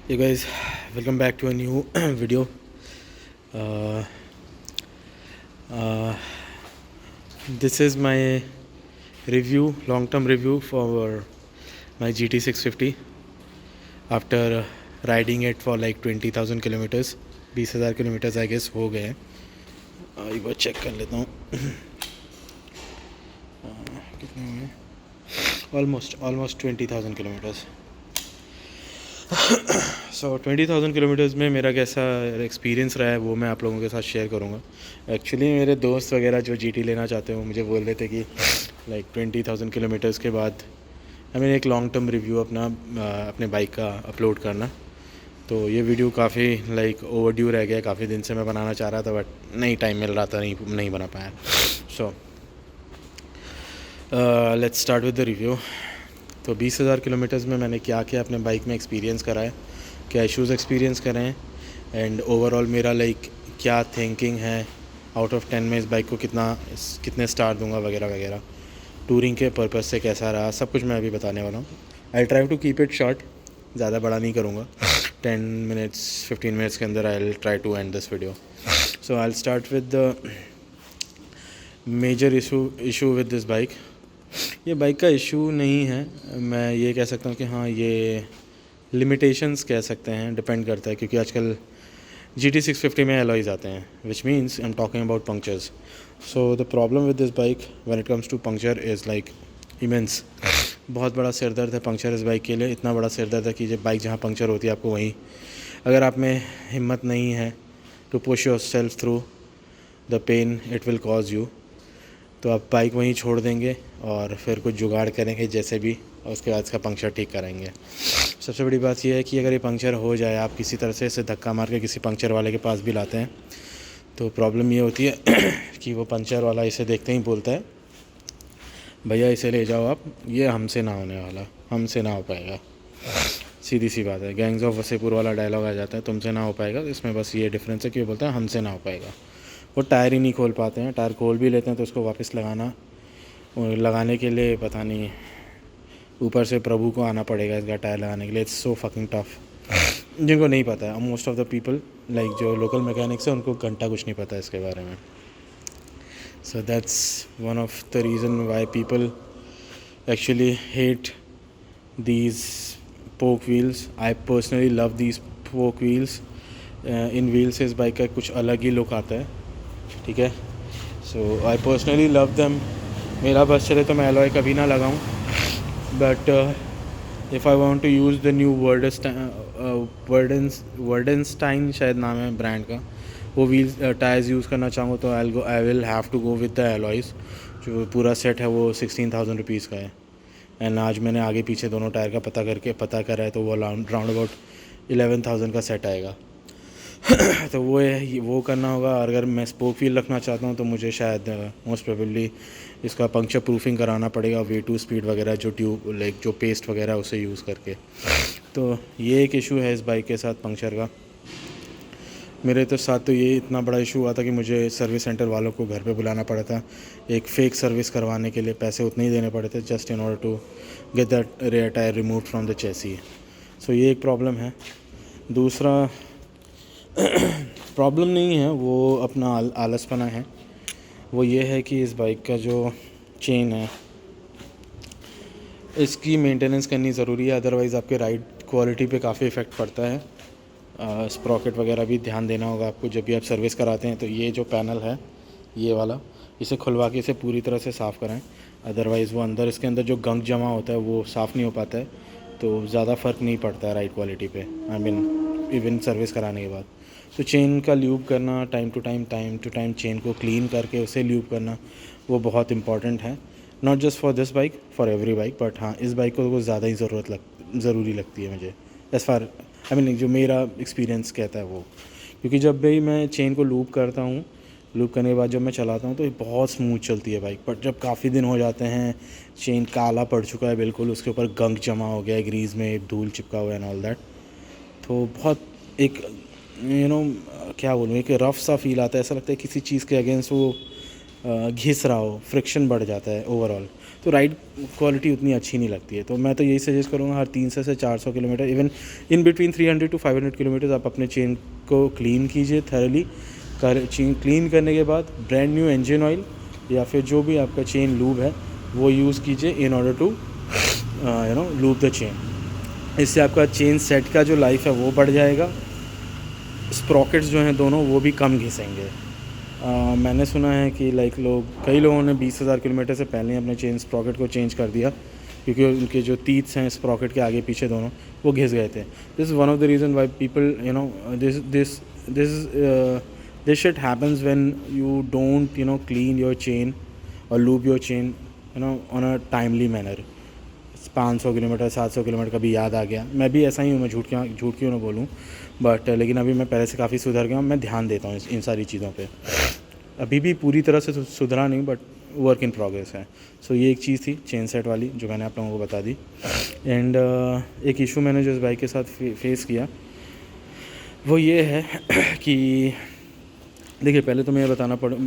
Hey guys, welcome back to a new video. Uh, uh, this is my review, long-term review for my GT650 after riding it for like 20,000 kilometers. 20,000 kilometres I guess हो गए हैं. एक बार check कर लेता हूँ. कितने हुए? Almost 20,000 kilometres. सो 20,000 kilometres में मेरा कैसा एक्सपीरियंस रहा है वो मैं आप लोगों के साथ शेयर करूँगा. एक्चुअली मेरे दोस्त वगैरह जो जीटी लेना चाहते हैं वो मुझे बोल रहे थे कि लाइक 20,000 किलोमीटर्स के बाद हमें एक लॉन्ग टर्म रिव्यू अपने बाइक का अपलोड करना. तो ये वीडियो काफ़ी लाइक ओवरड्यू रह गया. काफ़ी दिन से मैं बनाना चाह रहा था बट नहीं टाइम मिल रहा था, नहीं बना पाया. So let's start with the review. तो 20,000 किलोमीटर्स में मैंने क्या क्या अपने बाइक में एक्सपीरियंस करा है, क्या इश्यूज़ एक्सपीरियंस करे हैं एंड ओवरऑल मेरा लाइक क्या थिंकिंग है. आउट ऑफ 10 में इस बाइक को कितने स्टार दूंगा वगैरह वगैरह. टूरिंग के पर्पज़ से कैसा रहा सब कुछ मैं अभी बताने वाला हूँ. I try to keep it short, ज़्यादा बड़ा नहीं करूँगा. 10 मिनट्स 15 मिनट्स के अंदर I will try to end this video. So I will start with the major issue with this bike. ये बाइक का इशू नहीं है, मैं ये कह सकता हूँ कि हाँ ये लिमिटेशंस कह सकते हैं. डिपेंड करता है क्योंकि आजकल GT650 में एलॉयज आते हैं which means I am talking about punctures. So the problem with this bike when it comes to puncture is like immense. बहुत बड़ा सिर दर्द है पंक्चर इस बाइक के लिए. इतना बड़ा सिर दर्द है कि जब बाइक जहाँ पंक्चर होती है आपको वहीं, अगर आप में हिम्मत नहीं है to push yourself through the pain it will cause you, तो आप बाइक वहीं छोड़ देंगे और फिर कुछ जुगाड़ करेंगे जैसे भी, और उसके बाद इसका पंक्चर ठीक कराएंगे. सबसे बड़ी बात यह है कि अगर ये पंक्चर हो जाए, आप किसी तरह से इसे धक्का मार के किसी पंक्चर वाले के पास भी लाते हैं तो प्रॉब्लम ये होती है कि वो पंक्चर वाला इसे देखते ही बोलता है भैया इसे ले जाओ आप, ये हमसे ना होने वाला, हमसे ना हो पाएगा. सीधी सी बात है. गैंग्स ऑफ वसेपुर वाला डायलॉग आ जाता है, तुमसे ना हो पाएगा. इसमें बस ये डिफरेंस है कि वो बोलता है हमसे ना हो पाएगा. वो टायर ही नहीं खोल पाते हैं. टायर खोल भी लेते हैं तो उसको वापस लगाने के लिए पता नहीं ऊपर से प्रभु को आना पड़ेगा इसका टायर लगाने के लिए. It's so fucking tough. जिनको नहीं पता है, most of the people like जो लोकल मैकेनिक्स है उनको घंटा कुछ नहीं पता है इसके बारे में. So that's one of the reason why people actually hate these poke wheels. I personally love these poke wheels. In wheel से इस बाइक का कुछ अलग ही लुक आता है. ठीक है. So I personally love them. मेरा बस चले तो मैं एलॉय कभी ना लगाऊं. But if I want to use the new Wardenstein शायद नाम है ब्रांड का, वो व्हील्स टायर्स यूज़ करना चाहूँगा तो I will have to go with the alloys. जो पूरा सेट है वो 16,000 रुपीज़ का है. एंड आज मैंने आगे पीछे दोनों टायर का पता करा है तो वो राउंड अबाउट 11,000 का सेट आएगा. तो वो करना होगा. और अगर मैं स्पोक व्हील रखना चाहता हूँ तो मुझे शायद मोस्ट प्रोबेबली इसका पंक्चर प्रूफिंग कराना पड़ेगा. V2 स्पीड वगैरह जो जो पेस्ट वगैरह उसे यूज़ करके. तो ये एक इशू है इस बाइक के साथ पंक्चर का. मेरे तो साथ तो ये इतना बड़ा इशू हुआ था कि मुझे सर्विस सेंटर वालों को घर पे बुलाना पड़ा था एक फ़ेक सर्विस करवाने के लिए. पैसे उतने ही देने पड़े थे just in order to get that rear tyre remove from the chassis. सो ये एक प्रॉब्लम है. दूसरा प्रॉब्लम नहीं है, वो अपना आलसपना है. वो ये है कि इस बाइक का जो चेन है इसकी मेंटेनेंस करनी ज़रूरी है. अदरवाइज़ आपके राइड क्वालिटी पे काफ़ी इफ़ेक्ट पड़ता है. स्प्रॉकेट वगैरह भी ध्यान देना होगा आपको जब भी आप सर्विस कराते हैं. तो ये जो पैनल है ये वाला, इसे खुलवा के इसे पूरी तरह से साफ़ कराएं. अदरवाइज़ वो इसके अंदर जो गंग जमा होता है वो साफ़ नहीं हो पाता है तो ज़्यादा फ़र्क नहीं पड़ता है राइड क्वालिटी पे. आई मीन इवन सर्विस कराने के बाद. तो चेन का ल्यूब करना टाइम टू टाइम चेन को क्लीन करके उसे ल्यूब करना वो बहुत इंपॉर्टेंट है. Not just for this bike, for every bike. But हाँ इस बाइक को ज़्यादा ही ज़रूरी लगती है मुझे एज़ फार आई मीन जो मेरा एक्सपीरियंस कहता है वो. क्योंकि जब भी मैं चेन को लूप करता हूँ, लूप करने के बाद जब मैं चलाता हूँ तो ये बहुत स्मूथ चलती है बाइक. बट जब काफ़ी दिन हो जाते हैं, चेन काला पड़ चुका है बिल्कुल, उसके ऊपर गंग जमा हो गया है, ग्रीस में धूल चिपका हुआ है एंड ऑल दैट, तो बहुत एक क्या बोलूँ, एक रफ़ सा फील आता है. ऐसा लगता है किसी चीज़ के अगेंस्ट वो घिस रहा हो, फ्रिक्शन बढ़ जाता है ओवरऑल, तो राइड क्वालिटी उतनी अच्छी नहीं लगती है। तो मैं तो यही सजेस्ट करूँगा हर 300 से 400 kilometre, even in between 300 to 500 kilometre आप अपने चेन को क्लीन कीजिए थरली। चेन क्लीन करने के बाद ब्रांड न्यू इंजन ऑयल या फिर जो भी आपका चेन लूब है वो यूज़ कीजिए in order to lube the chain. इससे आपका चेन सेट का जो लाइफ है वो बढ़ जाएगा, स्प्रॉकेट्स जो हैं दोनों वो भी कम घिसेंगे। मैंने सुना है कि कई लोगों ने 20,000 किलोमीटर से पहले ही अपने चेन स्प्रॉकेट को चेंज कर दिया, क्योंकि उनके जो टीथ्स हैं स्प्रॉकेट के आगे पीछे दोनों वो घिस गए थे। This is one of the reason why people this shit happens when you don't clean your chain और lube your chain on a timely manner. 500 kilometre 700 kilometre कभी याद आ गया, मैं भी ऐसा ही हूँ, मैं झूठ क्यों ना बोलूँ, बट लेकिन अभी मैं पहले से काफ़ी सुधर गया हूँ। मैं ध्यान देता हूँ इन सारी चीज़ों पे। अभी भी पूरी तरह से सुधरा नहीं, बट वर्क इन प्रोग्रेस है। सो ये एक चीज़ थी चेन सेट वाली जो मैंने आप लोगों को बता दी। एंड एक इशू मैंने जो इस बाइक के साथ फेस किया वो ये है कि देखिए, पहले तो मैं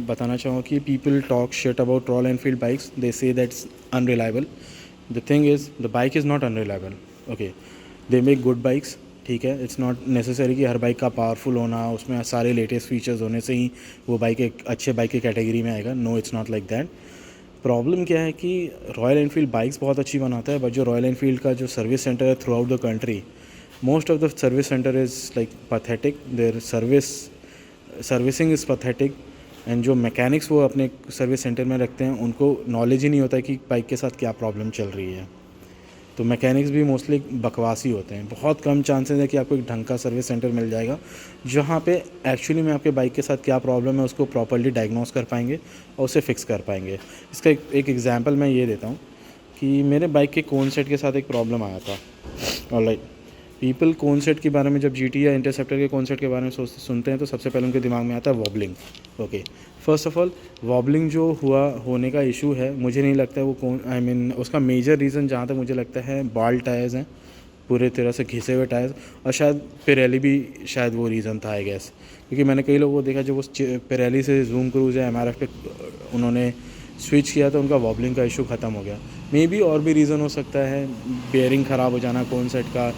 बताना चाहूँगा कि people talk shit about Royal Enfield bikes, they say that's unreliable. The thing is the bike is not unreliable, okay, they make good bikes, ठीक है। इट्स नॉट नेसेसरी कि हर बाइक का पावरफुल होना, उसमें सारे लेटेस्ट फीचर्स होने से ही वो बाइक एक अच्छे बाइक की कैटेगरी में आएगा। No, it's not like that. Problem क्या है कि रॉयल एनफील्ड बाइक्स बहुत अच्छी बनाता है, बट जो रॉयल एनफील्ड का जो सर्विस सेंटर है throughout the country, most of the service centre is like pathetic, their servicing is pathetic. And जो मैकेनिक्स वो अपने सर्विस सेंटर में रखते हैं उनको नॉलेज ही नहीं होता है कि बाइक के साथ क्या प्रॉब्लम चल रही है। तो मैकेनिक्स भी मोस्टली बकवासी होते हैं। बहुत कम चांसेस है कि आपको एक ढंग का सर्विस सेंटर मिल जाएगा जहाँ पे एक्चुअली में आपके बाइक के साथ क्या प्रॉब्लम है उसको प्रॉपर्ली डायग्नोस कर पाएंगे और उसे फिक्स कर पाएंगे। इसका एक एग्जांपल मैं ये देता हूँ कि मेरे बाइक के कोन सेट के साथ एक प्रॉब्लम आया था। और पीपल कोन सेट के बारे में जब जीटी या इंटरसेप्टर के कोन सेट के बारे में सुनते हैं तो सबसे पहले उनके दिमाग में आता है wobbling. Okay, first of all wobbling जो होने का इशू है, मुझे नहीं लगता है वो उसका मेजर रीज़न जहाँ तक मुझे लगता है बाल टायर्स हैं, पूरे तरह से घिसे हुए टायर्स, और शायद पिरेली भी शायद वो रीज़न था आई गेस, क्योंकि मैंने कई लोगों को देखा जो वो पिरेली से जूम क्रूज़ या MRF पे उन्होंने स्विच किया तो उनका वॉबलिंग का इशू ख़त्म हो गया। मे बी और भी रीज़न हो सकता है, बेयरिंग ख़राब हो जाना कोन सेट का,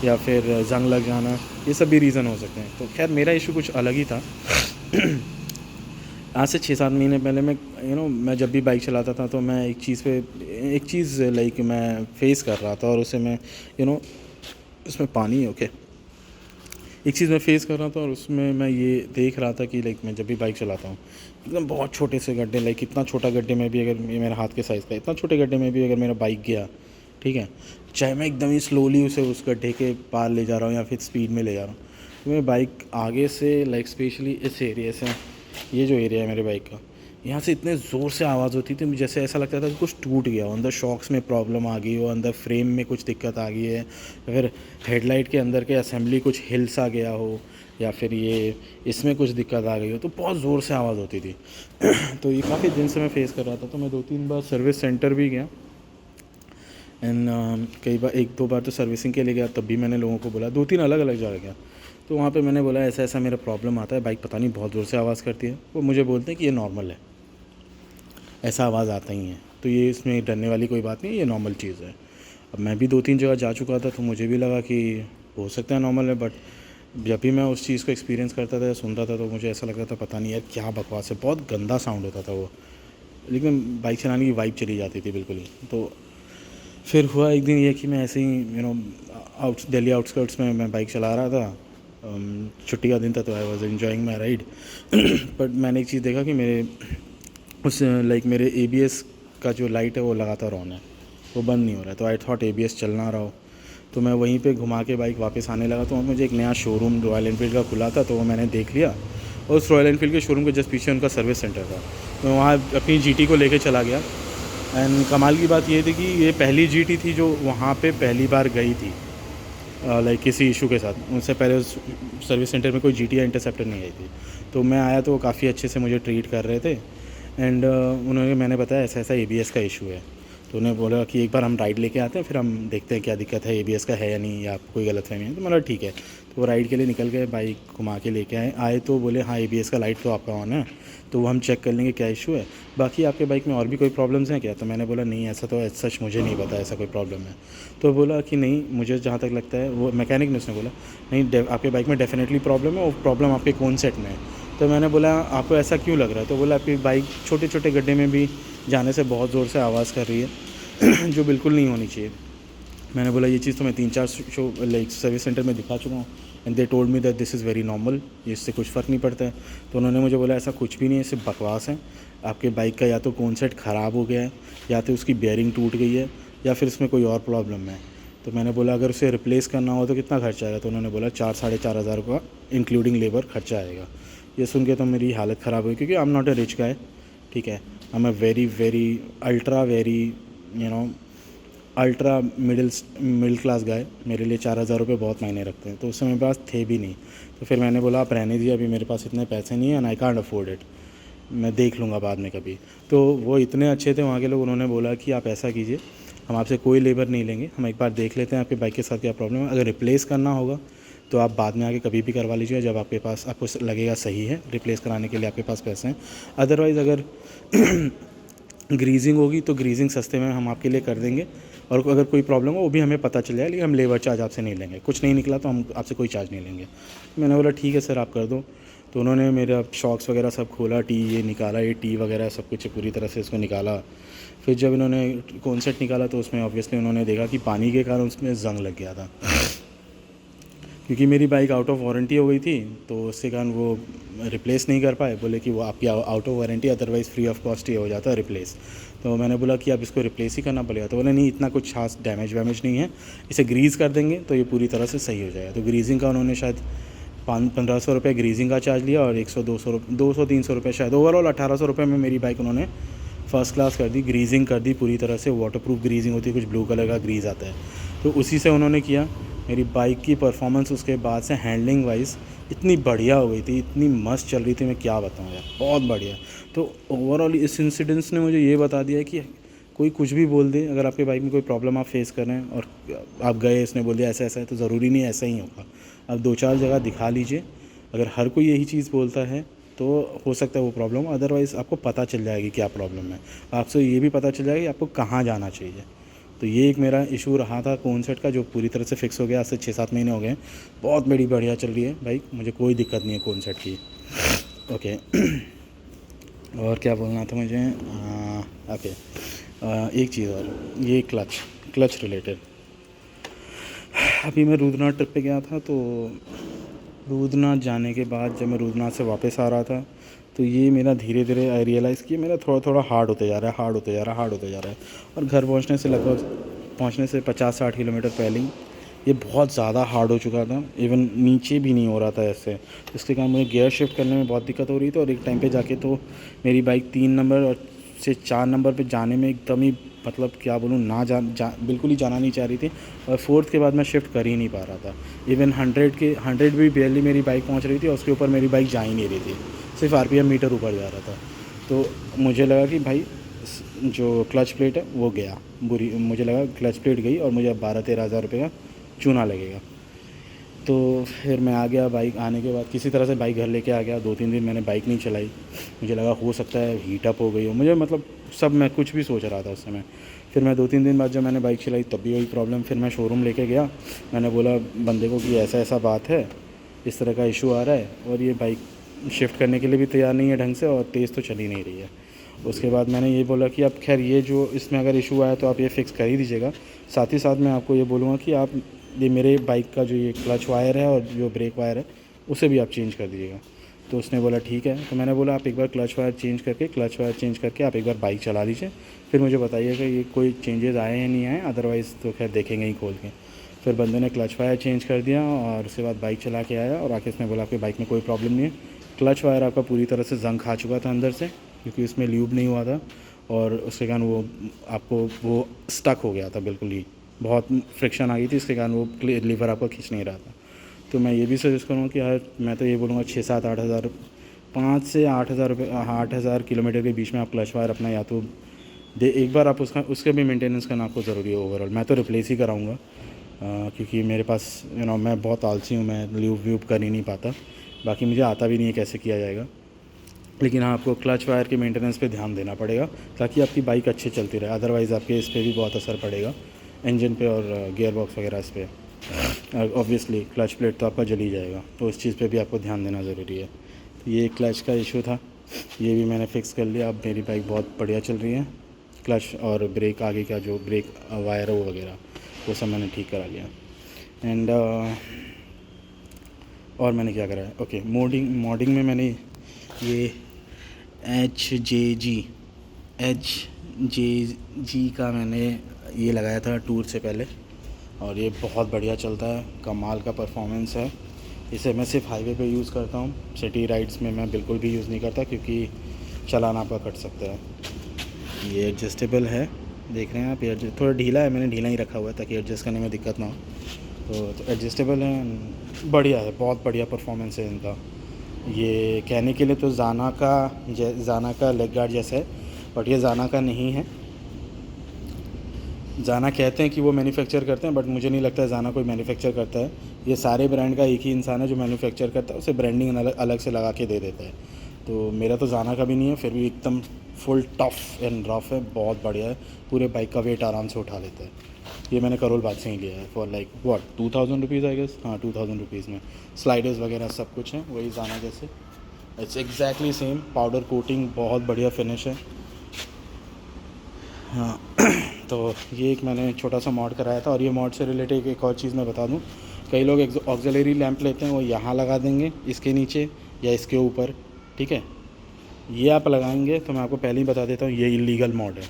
या फिर जंग लग जाना, ये सब भी रीज़न हो सकते हैं। तो खैर मेरा इशू कुछ अलग ही था। आज से 6-7 महीने पहले मैं जब भी बाइक चलाता था तो मैं एक चीज़ मैं फेस कर रहा था, और उसे मैं उसमें पानी ओके एक चीज़ मैं फेस कर रहा था, और उसमें मैं ये देख रहा था कि मैं जब भी बाइक चलाता हूँ एकदम बहुत छोटे से गड्ढे, इतना छोटा गड्ढे में भी अगर ये मेरे हाथ के साइज़ का इतना छोटे गड्ढे में भी अगर मेरा बाइक गया, ठीक है, चाहे मैं एकदम ही स्लोली उसे उस गड्ढे के पार ले जा रहा हूँ या फिर स्पीड में ले जा रहा हूँ, तो मेरी बाइक आगे से स्पेशली इस एरिया से, ये जो एरिया है मेरे बाइक का, यहाँ से इतने ज़ोर से आवाज़ होती थी जैसे ऐसा लगता था कि कुछ टूट गया हो, अंदर शॉक्स में प्रॉब्लम आ गई हो, अंदर फ्रेम में कुछ दिक्कत आ गई है, या फिर हेडलाइट के अंदर के असेंबली कुछ हिल्स आ गया हो, या फिर ये इसमें कुछ दिक्कत आ गई हो, तो बहुत ज़ोर से आवाज़ होती थी। तो ये काफ़ी दिन से मैं फेस कर रहा था। तो मैं 2-3 बार सर्विस सेंटर भी गया, एंड कई बार 1-2 बार तो सर्विसिंग के लिए गया, तब भी मैंने लोगों को बोला, 2-3 अलग अलग जगह गया, तो वहाँ पे मैंने बोला ऐसा ऐसा मेरा प्रॉब्लम आता है, बाइक पता नहीं बहुत ज़ोर से आवाज़ करती है। वो मुझे बोलते हैं कि ये नॉर्मल है, ऐसा आवाज़ आता ही है, तो ये इसमें डरने वाली कोई बात नहीं, ये नॉर्मल चीज़ है। अब मैं भी 2-3 जगह जा चुका था तो मुझे भी लगा कि हो सकता है नॉर्मल है, बट जब भी मैं उस चीज़ को एक्सपीरियंस करता था या सुनता था तो मुझे ऐसा लगता था पता नहीं यार क्या बकवास है, बहुत गंदा साउंड होता था वो, लेकिन बाइक चलाने की वाइब चली जाती थी बिल्कुल ही। तो फिर हुआ एक दिन ये कि मैं ऐसे ही दिल्ली आउटस्कर्ट्स में मैं बाइक चला रहा था, छुट्टी का दिन था, तो I was enjoying my ride. But मैंने एक चीज़ देखा कि मेरे ABS का जो लाइट है वो लगातार ऑन है, वो बंद नहीं हो रहा है। तो आई थॉट ABS चल ना रहा हो, तो मैं वहीं पे घुमा के बाइक वापस आने लगा। तो मुझे एक नया शोरूम रॉयल एनफील्ड का खुला था, तो वो मैंने देख लिया, और उस रॉयल एनफील्ड के शोरूम के जस्ट पीछे उनका सर्विस सेंटर था। तो मैं वहाँ अपनी GT को लेके चला गया, एंड कमाल की बात ये थी कि ये पहली GT थी जो वहाँ पे पहली बार गई थी किसी इशू के साथ। उनसे पहले उस सर्विस सेंटर में कोई GT या इंटरसेप्टर नहीं आई थी। तो मैं आया तो वो काफ़ी अच्छे से मुझे ट्रीट कर रहे थे, एंड मैंने बताया ऐसा ऐसा ABS का इशू है। तो उन्हें बोला कि एक बार हम राइड लेके आते हैं, फिर हम देखते हैं क्या दिक्कत है, ABS का है या नहीं, या कोई गलतफहमी है। तो मतलब ठीक है। तो वो राइड के लिए निकल गए, बाइक घुमा के लेके आए तो बोले हाँ ABS का लाइट तो आपका ऑन है, तो वो हम चेक कर लेंगे क्या इशू है, बाकी आपके बाइक में और भी कोई प्रॉब्लम्स हैं क्या। तो मैंने बोला नहीं ऐसा तो सच मुझे नहीं पता ऐसा कोई प्रॉब्लम है। तो बोला कि नहीं मुझे जहाँ तक लगता है, वो मैकेनिक ने उसने बोला नहीं आपके बाइक में डेफिनेटली प्रॉब्लम है, वो प्रॉब्लम आपके कौन सेट में है। तो मैंने बोला आपको ऐसा क्यों लग रहा है। तो बोला आपकी बाइक छोटे छोटे गड्ढे में भी जाने से बहुत ज़ोर से आवाज़ कर रही है जो बिल्कुल नहीं होनी चाहिए। मैंने बोला ये चीज़ तो मैं 3-4 शो लाइक सर्विस सेंटर में दिखा चुका हूँ and they told me that this is very normal, इससे कुछ फ़र्क नहीं पड़ता है। तो उन्होंने मुझे बोला ऐसा कुछ भी नहीं है, सिर्फ बकवास है, आपके बाइक का या तो कौन सेट ख़राब हो गया है, या तो उसकी बेयरिंग टूट गई है, या फिर इसमें कोई और प्रॉब्लम है। तो मैंने बोला अगर उसे रिप्लेस करना हो तो कितना खर्चा आएगा। तो उन्होंने बोला 4-4.5 हज़ार का इंक्लूडिंग लेबर खर्चा आएगा। ये सुन के तो मेरी हालत ख़राब हुई, क्योंकि आई एम नॉट अ रिच गाय, ठीक है, I am a very ultra very ultra middle class guy. मेरे लिए 4,000 रुपये बहुत मायने रखते हैं, तो उस समय मेरे पास थे भी नहीं। तो फिर मैंने बोला आप रहने दीजिए, अभी मेरे पास इतने पैसे नहीं है and I can't afford it, मैं देख लूँगा बाद में कभी। तो वो इतने अच्छे थे वहाँ के लोग, उन्होंने बोला कि आप ऐसा कीजिए, हम आपसे कोई लेबर नहीं लेंगे, हम एक बार देख लेते हैं आपके बाइक के साथ क्या प्रॉब्लम है, अगर रिप्लेस करना होगा तो आप बाद में आके कभी भी करवा लीजिएगा जब आपके पास आपको लगेगा सही है, रिप्लेस कराने के लिए आपके पास पैसे हैं। अदरवाइज़ अगर ग्रीजिंग होगी तो ग्रीजिंग सस्ते में हम आपके लिए कर देंगे, और अगर कोई प्रॉब्लम हो वो भी हमें पता चल जाए, लेकिन हम लेबर चार्ज आपसे नहीं लेंगे, कुछ नहीं निकला तो हम आपसे कोई चार्ज नहीं लेंगे। मैंने बोला ठीक है सर आप कर दो। तो उन्होंने मेरा शॉक्स वगैरह सब खोला, टी ये निकाला, ये टी वगैरह सब कुछ पूरी तरह से इसको निकाला। फिर जब इन्होंने कॉन्सेट निकाला तो उसमें ऑब्वियसली उन्होंने देखा कि पानी के कारण उसमें जंग लग गया था, क्योंकि मेरी बाइक आउट ऑफ वारंटी हो गई थी, तो उसके कारण वो रिप्लेस नहीं कर पाए। बोले कि वो आपकी out of warranty, otherwise free of cost ही हो जाता है रिप्लेस। तो मैंने बोला कि आप इसको रिप्लेस ही करना पड़ेगा। तो बोले नहीं इतना कुछ खास डैमेज वैमेज नहीं है, इसे ग्रीज़ कर देंगे तो ये पूरी तरह से सही हो जाएगा। तो ग्रीजिंग का उन्होंने शायद 1500 रुपये ग्रीजिंग का चार्ज लिया, और 200-300 रुपये शायद, ओवरऑल 1800 रुपये में मेरी बाइक उन्होंने फ़र्स्ट क्लास कर दी, ग्रीजिंग कर दी पूरी तरह से। वाटरप्रूफ ग्रीजिंग होती है, कुछ ब्लू कलर का ग्रीज आता है, तो उसी से उन्होंने किया। मेरी बाइक की परफॉर्मेंस उसके बाद से हैंडलिंग वाइज इतनी बढ़िया हो गई थी, इतनी मस्त चल रही थी, मैं क्या बताऊँ यार, बहुत बढ़िया। तो ओवरऑल इस इंसिडेंस ने मुझे ये बता दिया कि कोई कुछ भी बोल दे, अगर आपके बाइक में कोई प्रॉब्लम आप फेस कर रहे हैं और आप गए, इसने बोल दिया ऐसा ऐसा है, तो ज़रूरी नहीं ऐसा ही होगा। आप 2-4 जगह दिखा लीजिए, अगर हर कोई यही चीज़ बोलता है तो हो सकता है वो प्रॉब्लम, अदरवाइज़ आपको पता चल जाएगी क्या प्रॉब्लम है, आपसे ये भी पता चल जाएगा कि आपको कहाँ जाना चाहिए। तो ये एक मेरा इशू रहा था कॉन्सेट का, जो पूरी तरह से फिक्स हो गया। आज से 7 महीने हो गए, बहुत बड़ी बढ़िया चल रही है बाइक, मुझे कोई दिक्कत नहीं है कॉन्सेट की। ओके और क्या बोलना था मुझे, ओके एक चीज़ और, ये क्लच रिलेटेड। अभी मैं रुद्रनाथ ट्रिप पे गया था, तो रुद्रनाथ जाने के बाद जब मैं रुद्रनाथ से वापस आ रहा था, तो ये मेरा धीरे धीरे आई रियलाइज़ कि मेरा थोड़ा थोड़ा हार्ड होते जा रहा है। और घर पहुंचने से लगभग 50-60 किलोमीटर पहले ही ये बहुत ज़्यादा हार्ड हो चुका था, इवन नीचे भी नहीं हो रहा था ऐसे। इसके कारण मुझे गियर शिफ्ट करने में बहुत दिक्कत हो रही थी, और एक टाइम पे जाके तो मेरी बाइक 3 नंबर और से 4 नंबर पे जाने में एकदम ही, मतलब क्या बोलूँ, बिल्कुल ही जाना नहीं चाह रही थी। और 4th के बाद मैं शिफ्ट कर ही नहीं पा रहा था। इवन 100 भी बेयरली मेरी बाइक पहुंच रही थी, और उसके ऊपर मेरी बाइक जा ही नहीं रही थी, सिर्फ RPM मीटर ऊपर जा रहा था। तो मुझे लगा कि भाई जो क्लच प्लेट है वो गया, मुझे लगा क्लच प्लेट गई, और मुझे अब 12-13 हज़ार रुपये का चूना लगेगा। तो फिर मैं आ गया, बाइक आने के बाद किसी तरह से बाइक घर लेके आ गया। 2-3 दिन मैंने बाइक नहीं चलाई, मुझे लगा हो सकता है हीट अप हो गई हो, मुझे मतलब सब मैं कुछ भी सोच रहा था उस समय। फिर मैं 2-3 दिन बाद जब मैंने बाइक चलाई तब भी वही प्रॉब्लम। फिर मैं शोरूम लेके गया, मैंने बोला बंदे को कि ऐसा ऐसा बात है, इस तरह का इशू आ रहा है, और ये बाइक शिफ्ट करने के लिए भी तैयार नहीं है ढंग से, और तेज़ तो चल ही नहीं रही है। उसके बाद मैंने ये बोला कि अब खैर ये जो इसमें अगर इशू आया तो आप ये फ़िक्स कर ही दीजिएगा, साथ ही साथ मैं आपको ये बोलूँगा कि आप ये मेरे बाइक का जो ये क्लच वायर है और जो ब्रेक वायर है उसे भी आप चेंज कर दीजिएगा। तो उसने बोला ठीक है। तो मैंने बोला आप एक बार क्लच वायर चेंज करके आप एक बार बाइक चला लीजिए, फिर मुझे बताइएगा ये कोई चेंजेस आए हैं नहीं आए, अदरवाइज़ तो खैर देखेंगे ही खोल के। फिर बंदे ने क्लच वायर चेंज कर दिया, और उसके बाद बाइक चला के आया, और आके उसने बोला आपकी बाइक में कोई प्रॉब्लम नहीं है, क्लच वायर आपका पूरी तरह से जंग खा चुका था अंदर से, क्योंकि उसमें ल्यूब नहीं हुआ था, और उसके कारण वो आपको वो स्टक हो गया था, बिल्कुल ही बहुत फ्रिक्शन आ गई थी, इसके कारण वो लीवर आपका खींच नहीं रहा था। तो मैं ये भी सजेस्ट करूँगा कि यार मैं तो ये बोलूँगा 6-7-8 हज़ार, 5 से 8 हज़ार रुपये 8 हज़ार किलोमीटर के बीच में आप क्लच वायर अपना या तो एक बार आप उसका भी मेंटेनेंस करना आपको ज़रूरी है। ओवरऑल मैं तो रिप्लेस ही कराऊँगा, क्योंकि मेरे पास मैं बहुत आलसी हूँ, मैं ल्यूब व्यूब कर ही नहीं पाता। बाकी मुझे आता भी नहीं है कैसे किया जाएगा। लेकिन हाँ, आपको क्लच वायर के मेंटेनेंस पे ध्यान देना पड़ेगा ताकि आपकी बाइक अच्छी चलती रहे, अदरवाइज़ आपके इस पे भी बहुत असर पड़ेगा, इंजन पे और गियर बॉक्स वगैरह इस पे। ऑब्वियसली क्लच प्लेट तो आपका जल ही जाएगा, तो उस चीज़ पे भी आपको ध्यान देना ज़रूरी है। तो ये क्लच का इशू था, ये भी मैंने फ़िक्स कर लिया। अब मेरी बाइक बहुत बढ़िया चल रही है। क्लच और ब्रेक, आगे का जो ब्रेक वायर है वो वगैरह वो सब मैंने ठीक करा लिया। एंड और मैंने क्या करा है, ओके, मॉडिंग में मैंने ये एच जे जी का मैंने ये लगाया था टूर से पहले, और ये बहुत बढ़िया चलता है, कमाल का परफॉर्मेंस है। इसे मैं सिर्फ हाईवे पे यूज़ करता हूँ, सिटी राइड्स में मैं बिल्कुल भी यूज़ नहीं करता क्योंकि चालान आपका कट सकता है। ये एडजस्टेबल है, देख रहे हैं आप, ये थोड़ा ढीला है, मैंने ढीला ही रखा हुआ है ताकि एडजस्ट करने में दिक्कत ना हो। तो एडजस्टेबल है, बढ़िया है, बहुत बढ़िया परफॉर्मेंस है इनका। ये कहने के लिए तो जाना का लेग गार्ड जैसा है, बट ये जाना का नहीं है। जाना कहते हैं कि वो मैन्युफैक्चर करते हैं, बट मुझे नहीं लगता है जाना कोई मैन्युफैक्चर करता है। ये सारे ब्रांड का एक ही इंसान है जो मैन्युफैक्चर करता है, उसे ब्रांडिंग अलग से लगा के दे देता है। तो मेरा तो जाना का भी नहीं है, फिर भी एकदम फुल टफ एंड रफ है, बहुत बढ़िया है, पूरे बाइक का वेट आराम से उठा लेता है। ये मैंने करोल बाग से ही लिया है for like 2000 rupees I guess, हाँ 2000 रुपीज़ में स्लाइडर्स वगैरह सब कुछ है वही जाना जैसे। It's exactly same, powder coating, बहुत बढ़िया फिनिश है। हाँ तो ये एक मैंने छोटा सा मॉड कराया था। और ये मॉड से रिलेटेड एक और चीज़ मैं बता दूँ, कई लोग ऑक्सिलरी लैंप लेते हैं, वो यहाँ लगा देंगे इसके नीचे या इसके ऊपर, ठीक है। ये आप लगाएंगे तो मैं आपको पहले ही बता देता हूँ, ये इलीगल मॉड है,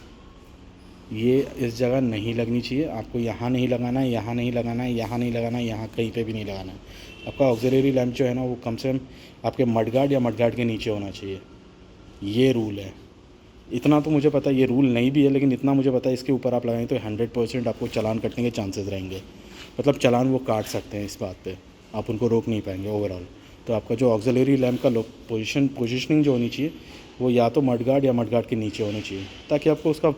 ये इस जगह नहीं लगनी चाहिए। आपको यहाँ नहीं लगाना है, यहाँ नहीं लगाना है, यहाँ नहीं लगाना है, यहाँ कहीं पे भी नहीं लगाना है। आपका ऑक्सिलरी लैंप जो है ना, वो कम से कम आपके मडगार्ड या मडगार्ड के नीचे होना चाहिए, ये रूल है। इतना तो मुझे पता है, ये रूल नहीं भी है, लेकिन इतना मुझे पता है इसके ऊपर आप लगाएं तो 100% आपको चालान कटने के चांसेस रहेंगे। मतलब चालान वो काट सकते हैं, इस बात पे आप उनको रोक नहीं पाएंगे ओवरऑल। तो आपका जो ऑक्सिलरी लैंप का पोजिशनिंग जो होनी चाहिए, वो या तो मडगार्ड या मडगार्ड के नीचे होनी चाहिए, ताकि आपको उसका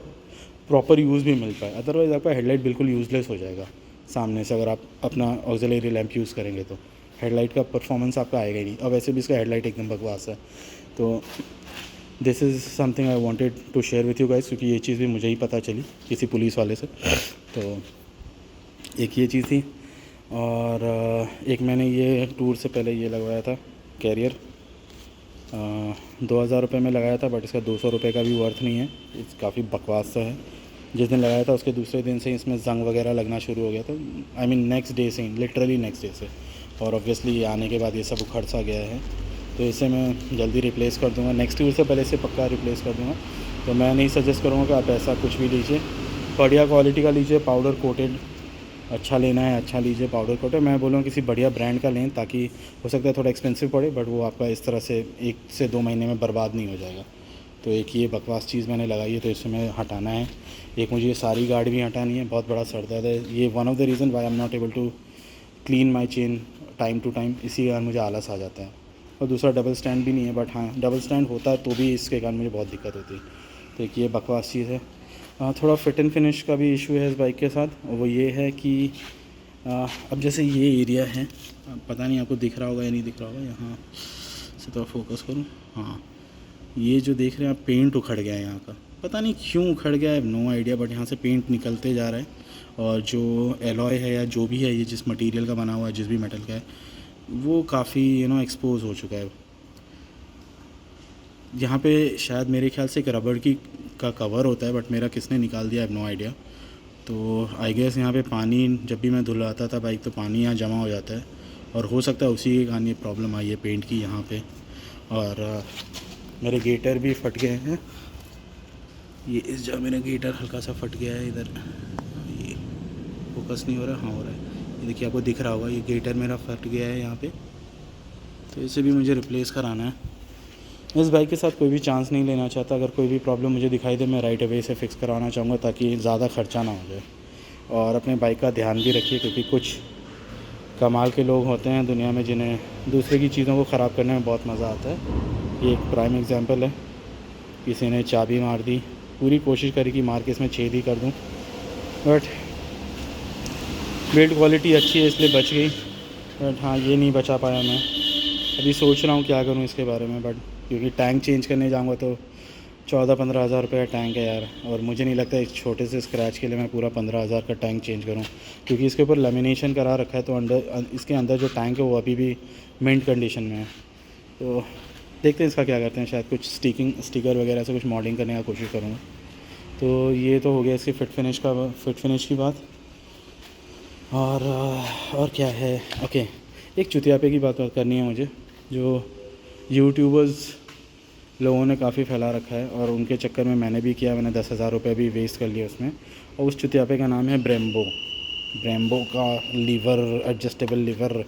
प्रॉपर यूज़ भी मिल पाए। अदरवाइज़ आपका हेडलाइट बिल्कुल यूज़लेस हो जाएगा सामने से, अगर आप अपना ऑक्सिलरी लैंप यूज़ करेंगे तो हेडलाइट का परफॉर्मेंस आपका आएगा ही नहीं। और वैसे भी इसका हेडलाइट एकदम बकवास है। तो this is something I wanted to share with you guys, क्योंकि ये चीज़ भी मुझे ही पता चली किसी पुलिस वाले से। तो एक ये चीज़ थी, और एक मैंने ये टूर से पहले ये लगवाया था कैरियर, 2000 रुपये में लगाया था, बट इसका 200 रुपये का भी वर्थ नहीं है, इस काफ़ी बकवास सा है। जिस दिन लगाया था उसके दूसरे दिन से इसमें जंग वगैरह लगना शुरू हो गया था, आई मीन नेक्स्ट डे से ही, लिटरली नेक्स्ट डे से। और ऑब्वियसली आने के बाद ये सब उखड़ सा गया है, तो इसे मैं जल्दी रिप्लेस कर दूँगा, नेक्स्ट टूर से पहले से पक्का रिप्लेस कर दूँगा। तो मैं नहीं सजेस्ट करूँगा कि आप ऐसा कुछ भी लीजिए, बढ़िया क्वालिटी का लीजिए, पाउडर कोटेड अच्छा लेना है, अच्छा लीजिए पाउडर कोटेड। मैं बोलूँगा किसी बढ़िया ब्रांड का लें, ताकि हो सकता है थोड़ा एक्सपेंसिव पड़े, बट वो आपका इस तरह से 1 से 2 महीने में बर्बाद नहीं हो जाएगा। तो एक ये बकवास चीज़ मैंने लगाई है, तो इसे मैं हटाना है। एक मुझे ये सारी गार्ड भी हटानी है, बहुत बड़ा सर दर्द है, ये one of the reason why I am not able to clean my chain time to time, इसी कारण मुझे आलस आ जाता है। और दूसरा डबल स्टैंड भी नहीं है, बट हाँ डबल स्टैंड होता है तो भी इसके कारण मुझे बहुत दिक्कत होती है। तो एक ये बकवास चीज़ है। थोड़ा फिट एंड फिनिश का भी इशू है इस बाइक के साथ, वो ये है कि अब जैसे ये एरिया है, पता नहीं आपको दिख रहा होगा या नहीं दिख रहा होगा, यहाँ से थोड़ा फोकस करूँ, हाँ ये जो देख रहे हैं आप, पेंट उखड़ गया है यहाँ का, पता नहीं क्यों उखड़ गया है, नो आइडिया, बट यहाँ से पेंट निकलते जा रहा है। और जो एलॉय है या जो भी है, ये जिस मटेरियल का बना हुआ है, जिस भी मेटल का है, वो काफ़ी एक्सपोज हो चुका है। यहाँ पे शायद मेरे ख्याल से एक रबड़ का कवर होता है, बट मेरा किसने निकाल दिया, नो आइडिया। तो आई गेस यहाँ पे पानी, जब भी मैं धुलाता था बाइक, तो पानी यहाँ जमा हो जाता है, और हो सकता है उसी के कारण ये प्रॉब्लम आई है पेंट की यहाँ पे। और मेरे गेटर भी फट गए हैं, ये इस जगह मेरा गेटर हल्का सा फट गया है इधर, ये फोकस नहीं हो रहा, हाँ हो रहा है, ये देखिए आपको दिख रहा होगा, ये गेटर मेरा फट गया है यहाँ पे, तो इसे भी मुझे रिप्लेस कराना है। इस बाइक के साथ कोई भी चांस नहीं लेना चाहता, अगर कोई भी प्रॉब्लम मुझे दिखाई दे, मैं राइट अवे से फ़िक्स करवाना चाहूँगा, ताकि ज़्यादा ख़र्चा ना हो जाए। और अपने बाइक का ध्यान भी रखिए, क्योंकि कुछ कमाल के लोग होते हैं दुनिया में, जिन्हें दूसरे की चीज़ों को ख़राब करने में बहुत मज़ा आता है। ये एक प्राइम एग्जांपल है, किसी ने चाबी मार दी, पूरी कोशिश करी कि मार के इसमें छेद ही कर दूं, बट बिल्ड क्वालिटी अच्छी है इसलिए बच गई, बट हाँ ये नहीं बचा पाया मैं। अभी सोच रहा हूँ क्या करूँ इसके बारे में, बट क्योंकि टैंक चेंज करने जाऊँगा तो 14-15 हज़ार रुपये का टैंक है यार, और मुझे नहीं लगता इस छोटे से स्क्रैच के लिए मैं पूरा 15 हज़ार का टैंक चेंज करूँ, क्योंकि इसके ऊपर लेमिनेशन करा रखा है तो इसके अंदर जो टैंक है वो अभी भी मिंट कंडीशन में है। तो देखते हैं इसका क्या करते हैं, शायद कुछ स्टिकर वगैरह से कुछ मॉडलिंग करने का कोशिश करूँगा। तो ये तो हो गया इसकी फिट फिनिश की बात। और क्या है, ओके, एक चुतियापे की बात करनी है मुझे, जो यूट्यूबर्स लोगों ने काफ़ी फैला रखा है और उनके चक्कर में मैंने भी किया। मैंने 10,000 रुपये भी वेस्ट कर लिए उसमें। और उस चुतियापे का नाम है ब्रेम्बो का लीवर, एडजस्टेबल लीवर,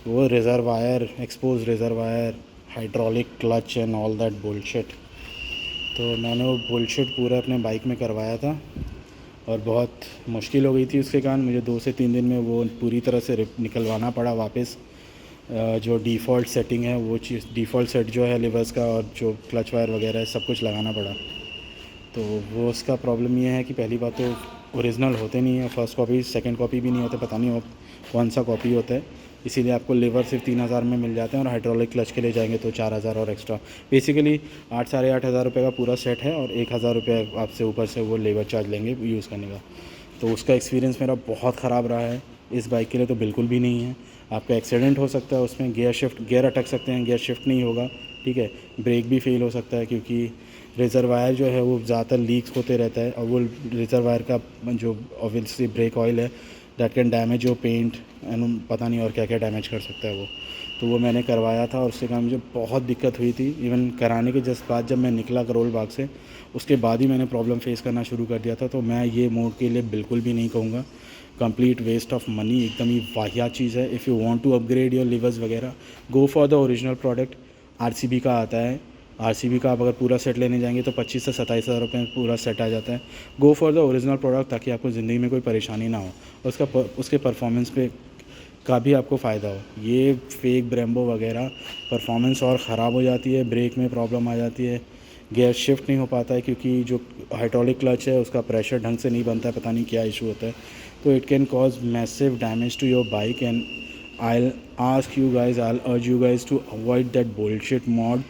वो reservoir, expose reservoir, hydraulic clutch and all that bullshit. तो मैंने वो बुलशिट पूरा अपने बाइक में करवाया था और बहुत मुश्किल हो गई थी उसके कारण। मुझे 2 से 3 दिन में वो पूरी तरह से निकलवाना पड़ा वापस। जो डिफ़ॉल्ट सेटिंग है वो चीज़, डिफ़ॉल्ट सेट जो है लिवर्स का और जो क्लच वायर वगैरह है सब कुछ लगाना पड़ा। तो वो उसका प्रॉब्लम ये है कि पहली बात तो ओरिजिनल होते नहीं है, फर्स्ट कॉपी सेकंड कॉपी भी नहीं होते, पता नहीं कौन सा कॉपी होता है, इसीलिए आपको लिवर सिर्फ 3,000 में मिल जाते हैं और हाइड्रोलिक क्लच के लिए जाएंगे तो 4,000 और एक्स्ट्रा। बेसिकली 8-8,500 हज़ार रुपये का पूरा सेट है और 1,000 रुपये आपसे ऊपर से वो लेबर चार्ज लेंगे यूज़ करने का। तो उसका एक्सपीरियंस मेरा बहुत ख़राब रहा है। इस बाइक के लिए तो बिल्कुल भी नहीं है। आपका एक्सीडेंट हो सकता है उसमें, गियर अटक सकते हैं, गियर शिफ्ट नहीं होगा, ठीक है, ब्रेक भी फेल हो सकता है क्योंकि रिज़र्वायर जो है वो ज़्यादातर लीक्स होते रहता है और वो रिज़र्वायर का जो ऑब्वियसली ब्रेक ऑयल है that can damage your paint and पता नहीं और क्या क्या डैमेज कर सकता है वो। तो वो मैंने करवाया था और उसके कारण मुझे बहुत दिक्कत हुई थी। इवन कराने के जस्ट बाद जब मैं निकला करोल बाग से, उसके बाद ही मैंने प्रॉब्लम फेस करना शुरू कर दिया था। तो मैं ये मोड के लिए बिल्कुल भी नहीं कहूँगा, कंप्लीट वेस्ट ऑफ मनी, एकदम ही वाहियात चीज़ है। If you want to upgrade your levers वगैरह, go for the original product. RCB का आता है, आरसीबी का आप अगर पूरा सेट लेने जाएंगे तो 25 से 27 हज़ार रुपये में पूरा सेट आ जाता है। गो फॉर द ओरिजिनल प्रोडक्ट ताकि आपको ज़िंदगी में कोई परेशानी ना हो और उसके परफॉर्मेंस पे का भी आपको फ़ायदा हो। ये फेक ब्रेम्बो वगैरह परफॉर्मेंस और ख़राब हो जाती है, ब्रेक में प्रॉब्लम आ जाती है, गियर शिफ्ट नहीं हो पाता है क्योंकि जो हाइड्रोलिक क्लच है उसका प्रेशर ढंग से नहीं बनता है, पता नहीं क्या इशू होता है। तो it can cause massive damage to your bike and I'll urge you guys to avoid that bullshit mod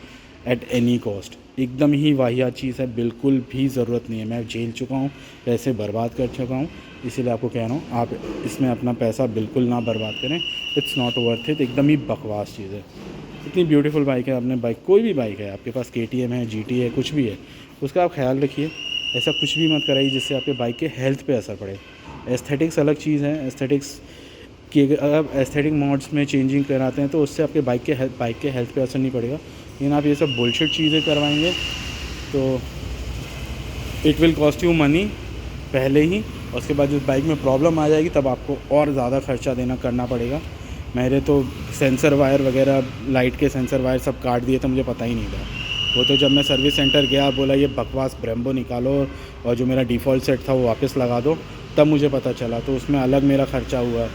at any cost। एकदम ही वाहियात चीज़ है, बिल्कुल भी ज़रूरत नहीं है। मैं झेल चुका हूँ, पैसे बर्बाद कर चुका हूँ, इसीलिए आपको कह रहा हूँ आप इसमें अपना पैसा बिल्कुल ना बर्बाद करें। इट्स नॉट वर्थ इट, एकदम ही बकवास चीज़ है। इतनी ब्यूटीफुल बाइक है, अपने बाइक कोई भी बाइक है आपके पास, KTM है, GT है, कुछ भी है, उसका आप ख्याल रखिए। ऐसा कुछ भी मत कराइए जिससे आपके बाइक के हेल्थ पे असर पड़े। एस्थेटिक्स अलग चीज़ है, एस्थेटिक्स कि अगर आप एस्थेटिक मोड्स में चेंजिंग कराते हैं तो उससे आपके बाइक के हेल्थ पे असर नहीं पड़ेगा। लेकिन आप ये सब बुलशिट चीज़ें करवाएंगे तो it will cost you money पहले ही, और उसके बाद जब बाइक में प्रॉब्लम आ जाएगी तब आपको और ज़्यादा खर्चा करना पड़ेगा। मेरे तो सेंसर वायर वगैरह, लाइट के सेंसर वायर सब काट दिए तो मुझे पता ही नहीं था। वो तो जब मैं सर्विस सेंटर गया, बोला ये बकवास ब्रेम्बो निकालो और जो मेरा डिफ़ॉल्ट सेट था वो वापस लगा दो, तब मुझे पता चला। तो उसमें अलग मेरा ख़र्चा हुआ,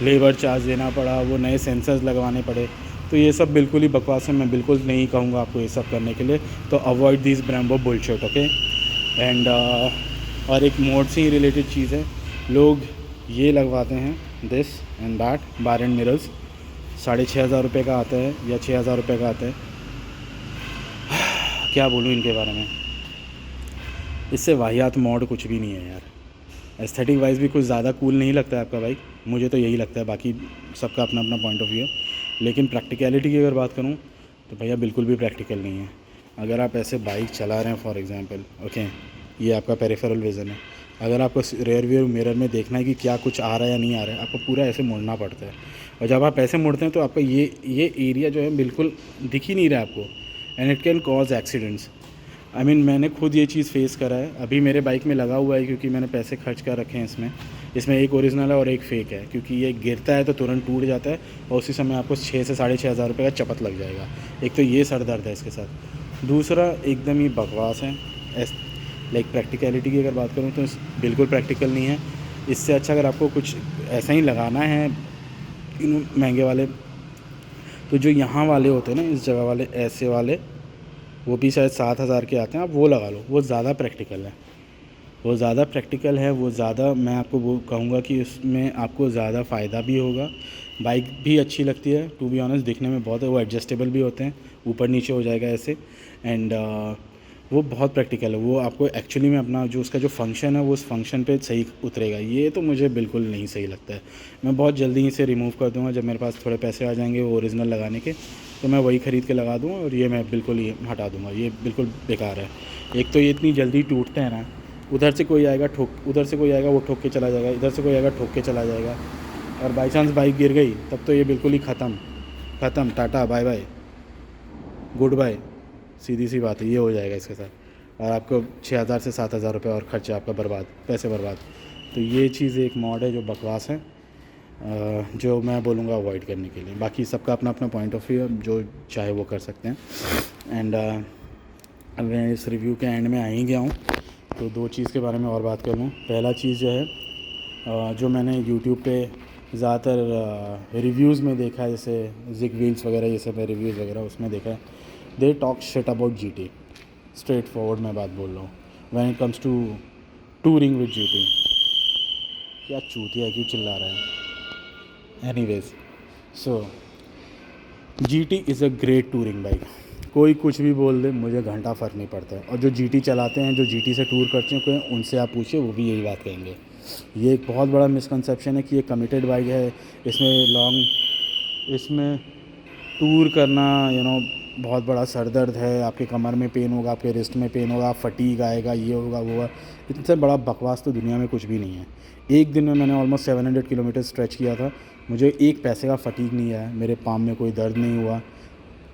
लेबर चार्ज देना पड़ा, वो नए सेंसर्स लगवाने पड़े। तो ये सब बिल्कुल ही बकवास है, मैं बिल्कुल नहीं कहूँगा आपको ये सब करने के लिए। तो avoid this Brembo bullshit, okay. And और एक मोड से ही रिलेटेड चीज़ है, लोग ये लगवाते हैं this and that bar and mirrors, 6,500 रुपये का आता है या 6,000 रुपये का आता है। क्या बोलूँ इनके बारे में, इससे वाहियात मोड कुछ भी नहीं है यार। एस्थेटिक वाइज भी कुछ ज़्यादा कूल नहीं लगता है आपका बाइक, मुझे तो यही लगता है, बाकी सबका अपना अपना पॉइंट ऑफ व्यू है। लेकिन प्रैक्टिकलिटी की अगर बात करूँ तो भैया बिल्कुल भी प्रैक्टिकल नहीं है। अगर आप ऐसे बाइक चला रहे हैं फॉर एग्जांपल, ओके, ये आपका पेरिफेरल विज़न है, अगर आपको रियर व्यू मिरर में देखना है कि क्या कुछ आ रहा है या नहीं आ रहा है, आपको पूरा ऐसे मुड़ना पड़ता है। और जब आप ऐसे मुड़ते हैं तो आपका ये एरिया जो है बिल्कुल दिख ही नहीं रहा है आपको, and it can cause accidents. I mean मैंने खुद ये चीज़ फेस करा है। अभी मेरे बाइक में लगा हुआ है क्योंकि मैंने पैसे खर्च कर रखे हैं इसमें एक ओरिजिनल है और एक फ़ेक है, क्योंकि ये गिरता है तो तुरंत टूट जाता है और उसी समय आपको 6 से 6,500 रुपये का चपत लग जाएगा। एक तो ये सर दर्द है इसके साथ, दूसरा एकदम ही बकवास है। लाइक प्रैक्टिकलिटी की अगर बात करूँ तो बिल्कुल प्रैक्टिकल नहीं है। इससे अच्छा अगर आपको कुछ ऐसा ही लगाना है इन महंगे वाले, तो जो यहाँ वाले होते हैं ना, इस जगह वाले ऐसे वाले, वो भी शायद 7,000 के आते हैं, आप वो लगा लो, वो ज़्यादा प्रैक्टिकल है। वो ज़्यादा प्रैक्टिकल है, वो ज़्यादा मैं आपको वो कहूँगा कि उसमें आपको ज़्यादा फ़ायदा भी होगा। बाइक भी अच्छी लगती है टू बी ऑनेस्ट, दिखने में बहुत है, वो एडजस्टेबल भी होते हैं, ऊपर नीचे हो जाएगा ऐसे। एंड वो बहुत प्रैक्टिकल है, वो आपको एक्चुअली में अपना जो उसका जो फंक्शन है वो उस फंक्शन पे सही उतरेगा। ये तो मुझे बिल्कुल नहीं सही लगता है। मैं बहुत जल्दी इसे रिमूव कर दूँगा, जब मेरे पास थोड़े पैसे आ जाएंगे वो ओरिजिनल लगाने के, तो मैं वही ख़रीद के लगा दूँगा और ये मैं बिल्कुल ही हटा दूँगा। ये बिल्कुल बेकार है। एक तो ये इतनी जल्दी टूटते हैं ना, उधर से कोई आएगा उधर से कोई आएगा वो ठोक के चला जाएगा, इधर से कोई आएगा ठोक के चला जाएगा, और बाई चांस बाइक गिर गई तब तो ये बिल्कुल ही ख़त्म, tata bye bye, goodbye, सीधी सी बात है, ये हो जाएगा इसके साथ। और आपको 6,000 से 7,000 रुपये और खर्चा आपका बर्बाद, पैसे बर्बाद। तो ये चीज़ एक मॉड है जो बकवास है, जो मैं बोलूँगा अवॉइड करने के लिए। बाकी सबका अपना अपना पॉइंट ऑफ व्यू है, जो चाहे वो कर सकते हैं। एंड अब मैं इस रिव्यू के एंड में आ ही गया हूँ, तो दो चीज़ के बारे में और बात कर लूँ। पहला चीज़ जो है, जो मैंने यूट्यूब पे ज़्यादातर रिव्यूज़ में देखा है, जैसे जिग व्हील्स वगैरह ये सब रिव्यूज़ वगैरह उसमें देखा है, they talk shit about GT. Straightforward मैं बात बोल रहा हूँ when it comes to touring with GT. क्या चूतिया, क्यों चिल्ला रहा है? Anyways, so GT is a great touring bike. कोई कुछ भी बोल दे, मुझे घंटा फ़र्क नहीं पड़ता है। और जो जीटी चलाते हैं, जो जीटी से टूर करते हैं, कोई उनसे आप पूछिए, वो भी यही बात कहेंगे। ये एक बहुत बड़ा मिसकंसेप्शन है कि ये कमिटेड बाइक है, इसमें टूर करना बहुत बड़ा सर दर्द है, आपके कमर में पेन होगा, आपके रिस्ट में पेन होगा, फटीग आएगा, ये होगा वो होगा। इतने बड़ा बकवास तो दुनिया में कुछ भी नहीं है। एक दिन में मैंने ऑलमोस्ट 700 किलोमीटर स्ट्रेच किया था, मुझे एक पैसे का फटीग नहीं आया, मेरे पाम में कोई दर्द नहीं हुआ।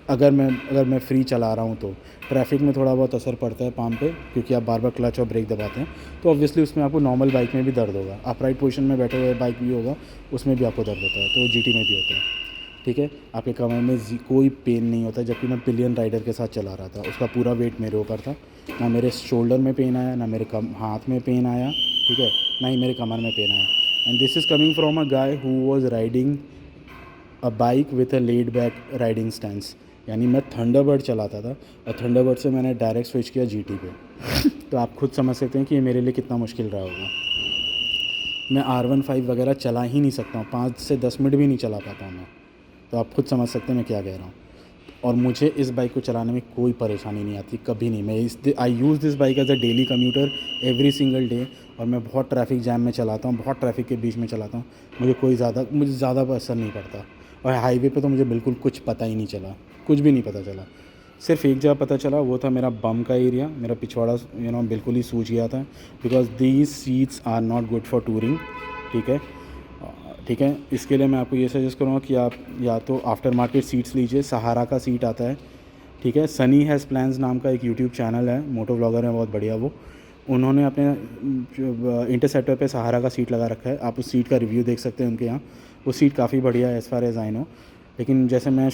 अगर मैं फ्री चला रहा हूँ तो ट्रैफिक में थोड़ा बहुत असर पड़ता है पाम पे, क्योंकि आप बार बार क्लच और ब्रेक दबाते हैं, तो ऑब्वियसली उसमें आपको नॉर्मल बाइक में भी दर्द होगा। अपराइट पोजीशन में बैठे हुए बाइक भी होगा, उसमें भी आपको दर्द होता है, तो जीटी में भी होता है। ठीक है, आपके कमर में कोई पेन नहीं होता। जबकि मैं पिलियन राइडर के साथ चला रहा था, उसका पूरा वेट मेरे ऊपर था, ना मेरे शोल्डर में पेन आया, ना मेरे हाथ में पेन आया, ठीक है, ना ही मेरे कमर में पेन आया। And this is coming from a guy who was riding a bike with a laid back riding stand. यानी मैं थंडरबर्ड चलाता था, और थंडरबर्ड से मैंने डायरेक्ट स्विच किया जीटी पे। तो आप खुद समझ सकते हैं कि ये मेरे लिए कितना मुश्किल रहा होगा। मैं R15 वगैरह चला ही नहीं सकता हूँ, 5 से 10 मिनट भी नहीं चला पाता हूँ मैं। तो आप खुद समझ सकते हैं मैं क्या कह रहा हूँ। और मुझे इस बाइक को चलाने में कोई परेशानी नहीं आती, कभी नहीं। मैं I use this bike as a daily commuter every single day. और मैं बहुत ट्रैफिक जैम में चलाता हूँ, बहुत ट्रैफिक के बीच में चलाता हूँ, मुझे ज़्यादा असर नहीं पड़ता। और हाईवे पे तो मुझे बिल्कुल कुछ पता ही नहीं चला, कुछ भी नहीं पता चला। सिर्फ एक जगह पता चला, वो था मेरा बम का एरिया, मेरा पिछवाड़ा बिल्कुल ही सूज गया था, because these seats are not good for touring. ठीक है, इसके लिए मैं आपको ये सजेस्ट करूँगा कि आप या तो आफ्टर मार्केट सीट्स लीजिए, सहारा का सीट आता है, ठीक है। सनी हैज़ प्लान्स नाम का एक यूट्यूब चैनल है, मोटो व्लॉगर है बहुत बढ़िया वो, उन्होंने अपने इंटरसेप्टर पे सहारा का सीट लगा रखा है। आप उस सीट का रिव्यू देख सकते हैं उनके यहाँ। वो सीट काफ़ी बढ़िया है as far as I know. लेकिन जैसे मैं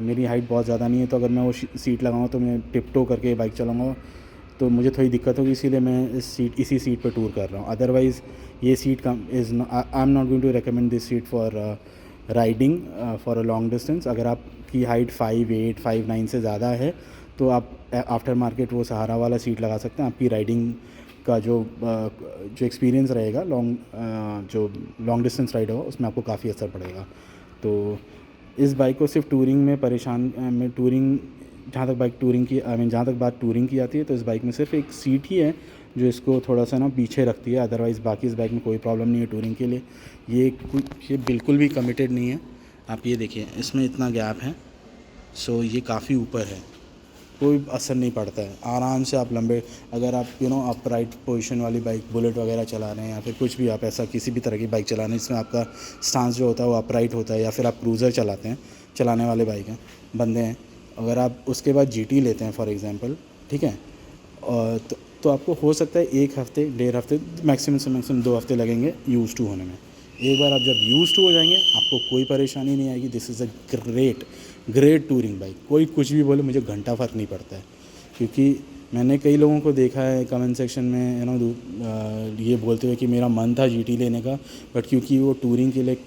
मेरी हाइट बहुत ज़्यादा नहीं है, तो अगर मैं वो सीट लगाऊँ तो मैं टिपटो करके बाइक चलाऊँगा, तो मुझे थोड़ी दिक्कत होगी, इसीलिए मैं इसी सीट पर टूर कर रहा हूँ। अदरवाइज़ ये seat I am not going to recommend this seat for riding for a long distance. अगर आपकी हाइट 5'8", 5'9" से ज़्यादा है, तो आप आफ्टर मार्केट वो सहारा वाला सीट लगा सकते हैं। आपकी राइडिंग का जो एक्सपीरियंस रहेगा, जो लॉन्ग डिस्टेंस राइड होगा, उसमें आपको काफ़ी असर पड़ेगा। तो इस बाइक को सिर्फ टूरिंग में टूरिंग जहाँ तक बात टूरिंग की आती है, तो इस बाइक में सिर्फ एक सीट ही है जो इसको थोड़ा सा ना पीछे रखती है। अदरवाइज़ बाकी इस बाइक में कोई प्रॉब्लम नहीं है टूरिंग के लिए। ये बिल्कुल भी कमिटेड नहीं है। आप ये देखिए, इसमें इतना गैप है, सो ये काफ़ी ऊपर है, कोई असर नहीं पड़ता है। आराम से आप अगर आप अपराइट पोजीशन वाली बाइक, बुलेट वगैरह चला रहे हैं, या फिर कुछ भी आप ऐसा किसी भी तरह की बाइक चला रहे हैं जिसमें आपका स्टांस जो होता है वो अपराइट होता है, या फिर आप क्रूज़र चलाने वाले बाइक हैं, बंदे हैं, अगर आप उसके बाद जीटी लेते हैं फॉर एग्ज़ाम्पल, ठीक है, और तो आपको हो सकता है 1 हफ़्ते, 1.5 हफ़्ते, मैक्सिमम से मैक्सिमम 2 हफ़्ते लगेंगे यूज़ टू होने में। एक बार आप जब यूज़ टू हो जाएंगे, आपको कोई परेशानी नहीं आएगी। This is a great touring bike. कोई कुछ भी बोले, मुझे घंटा फ़र्क नहीं पड़ता है, क्योंकि मैंने कई लोगों को देखा है कमेंट सेक्शन में ये बोलते हुए कि मेरा मन था जीटी लेने का, बट क्योंकि वो टूरिंग के लिए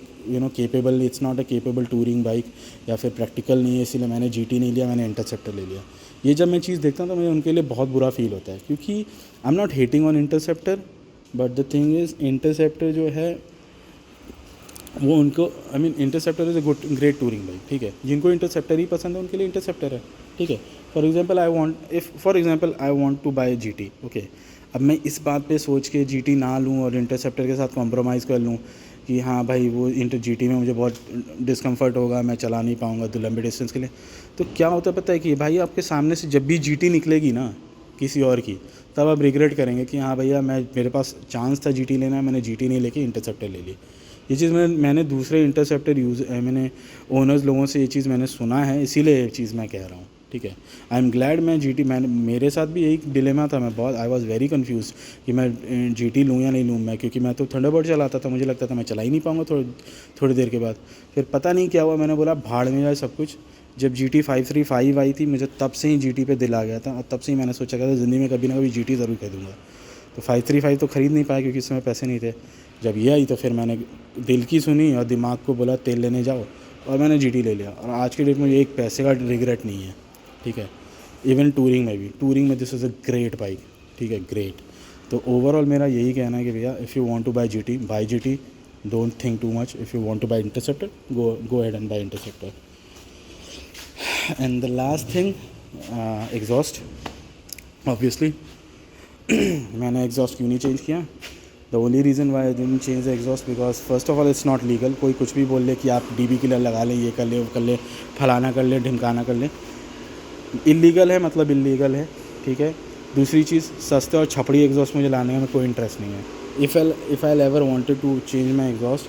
it's not a capable touring bike, या फिर प्रैक्टिकल नहीं है, इसीलिए मैंने जीटी नहीं लिया, मैंने इंटरसेप्टर ले लिया। ये जब मैं चीज़ देखता हूँ तो मुझे उनके लिए बहुत बुरा फील होता है, क्योंकि आई am not hating on interceptor, but the thing is interceptor जो है वो उनको interceptor is a great touring bike, ठीक है। जिनको इंटरसेप्टर ही पसंद है उनके लिए इंटरसेप्टर है, ठीक है। For example I want to buy GT, okay. अब मैं इस बात पे सोच के जीटी ना लूँ और इंटरसेप्टर के साथ कॉम्प्रोमाइज़ कर लूँ कि हाँ भाई वो जीटी में मुझे बहुत डिस्कम्फर्ट होगा, मैं चला नहीं पाऊँगा तो लंबे डिस्टेंस के लिए, तो क्या होता है पता है कि भाई आपके सामने से जब भी जीटी निकलेगी ना किसी और की, तब आप रिग्रेट करेंगे कि हाँ भैया मेरे पास चांस था जीटी लेना, मैंने जीटी नहीं लेके इंटरसेप्टर ले ली। ये चीज़ मैंने दूसरे इंटरसेप्टर मैंने ओनर्स लोगों से ये चीज़ मैंने सुना है, इसीलिए ये चीज़ मैं कह रहा हूँ, ठीक है। आई एम ग्लैड मैं जीटी, मेरे साथ भी यही डिलेमा था, मैं बहुत आई वाज वेरी कंफ्यूज कि मैं जीटी लूँ या नहीं लूँ मैं, क्योंकि मैं तो थंडरबर्ड चलाता था, मुझे लगता था मैं चला ही नहीं पाऊँगा थोड़ी देर के बाद। फिर पता नहीं क्या हुआ, मैंने बोला भाड़ में जाए सब कुछ। जब GT 535 आई थी मुझे तब से ही जीटी पे दिल आ गया था, और तब से ही मैंने सोचा था ज़िंदगी में कभी ना कभी जीटी ज़रूर खरीदूँगा। तो 535 तो ख़रीद नहीं पाया क्योंकि इस समय पैसे नहीं थे। जब ये आई तो फिर मैंने दिल की सुनी और दिमाग को बोला तेल लेने जाओ, और मैंने जीटी ले लिया। और आज के डेट में मुझे एक पैसे का रिग्रेट नहीं है, ठीक है। इवन टूरिंग में this is a great bike, ठीक है, ग्रेट। तो ओवरऑल मेरा यही कहना है कि भैया if you want to buy GT, don't think too much. If you want to buy Interceptor, go ahead and buy Interceptor. And the last thing, exhaust. Obviously मैंने एग्जॉस्ट क्यों नहीं चेंज किया? The only reason why I didn't change the exhaust because first of all it's not legal. कोई कुछ भी बोल ले कि आप DB किलर लगा लें, ये कर ले, वो कर ले, फलाना कर ले, ढिमकाना कर ले, इलीगल है, मतलब इलीगल है, ठीक है। दूसरी चीज़, सस्ते और छपड़ी एग्जॉस्ट मुझे लाने में कोई इंटरेस्ट नहीं है। If I ever wanted to change my exhaust,